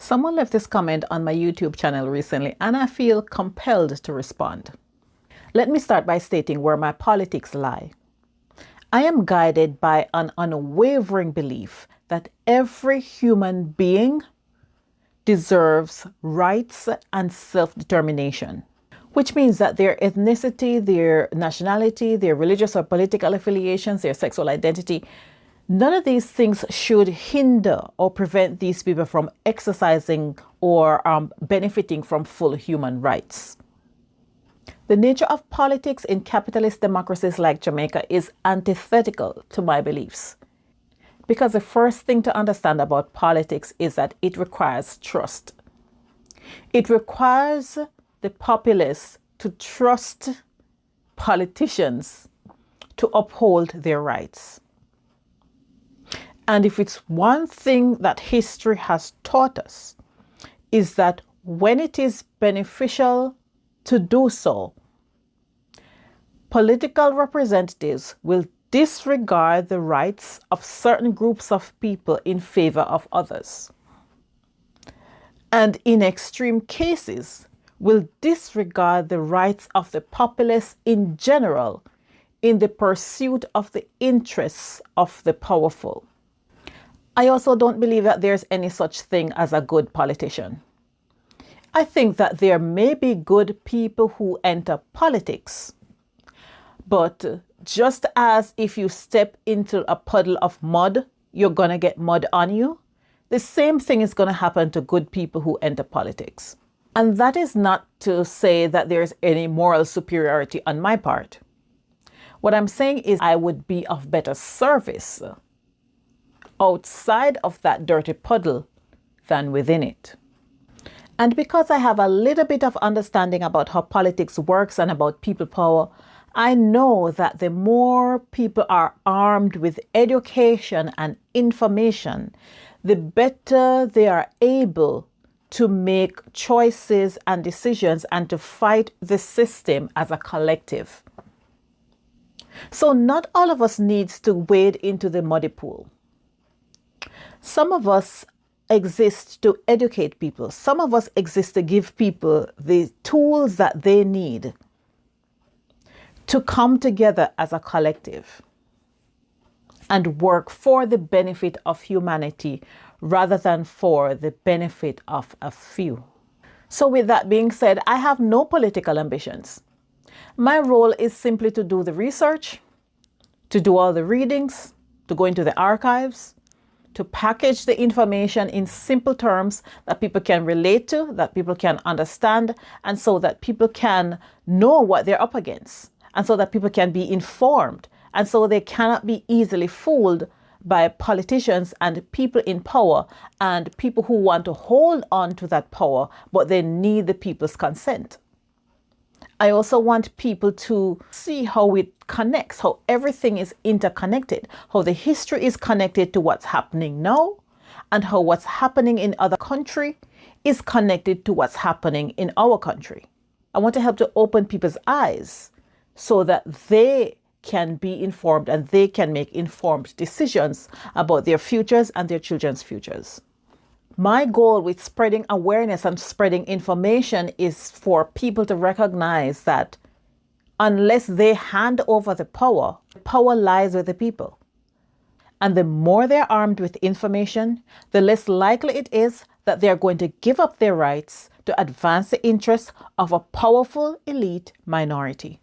Someone left this comment on my YouTube channel recently, and I feel compelled to respond. Let me start by stating where my politics lie. I am guided by an unwavering belief that every human being deserves rights and self-determination, which means that their ethnicity, their nationality, their religious or political affiliations, their sexual identity, none of these things should hinder or prevent these people from exercising or benefiting from full human rights. The nature of politics in capitalist democracies like Jamaica is antithetical to my beliefs. Because the first thing to understand about politics is that it requires trust. It requires the populace to trust politicians to uphold their rights. And if it's one thing that history has taught us, is that when it is beneficial to do so, political representatives will disregard the rights of certain groups of people in favor of others. And in extreme cases, will disregard the rights of the populace in general in the pursuit of the interests of the powerful. I also don't believe that there's any such thing as a good politician. I think that there may be good people who enter politics, but just as if you step into a puddle of mud, you're going to get mud on you, the same thing is going to happen to good people who enter politics. And that is not to say that there's any moral superiority on my part. What I'm saying is I would be of better service outside of that dirty puddle than within it. And because I have a little bit of understanding about how politics works and about people power, I know that the more people are armed with education and information, the better they are able to make choices and decisions and to fight the system as a collective. So not all of us needs to wade into the muddy pool. Some of us exist to educate people. Some of us exist to give people the tools that they need to come together as a collective and work for the benefit of humanity rather than for the benefit of a few. So with that being said, I have no political ambitions. My role is simply to do the research, to do all the readings, to go into the archives, to package the information in simple terms that people can relate to, that people can understand, and so that people can know what they're up against, and so that people can be informed, and so they cannot be easily fooled by politicians and people in power and people who want to hold on to that power, but they need the people's consent. I also want people to see how it connects, how everything is interconnected, how the history is connected to what's happening now, and how what's happening in other country is connected to what's happening in our country. I want to help to open people's eyes so that they can be informed and they can make informed decisions about their futures and their children's futures. My goal with spreading awareness and spreading information is for people to recognize that unless they hand over the power lies with the people. And the more they're armed with information, the less likely it is that they're going to give up their rights to advance the interests of a powerful elite minority.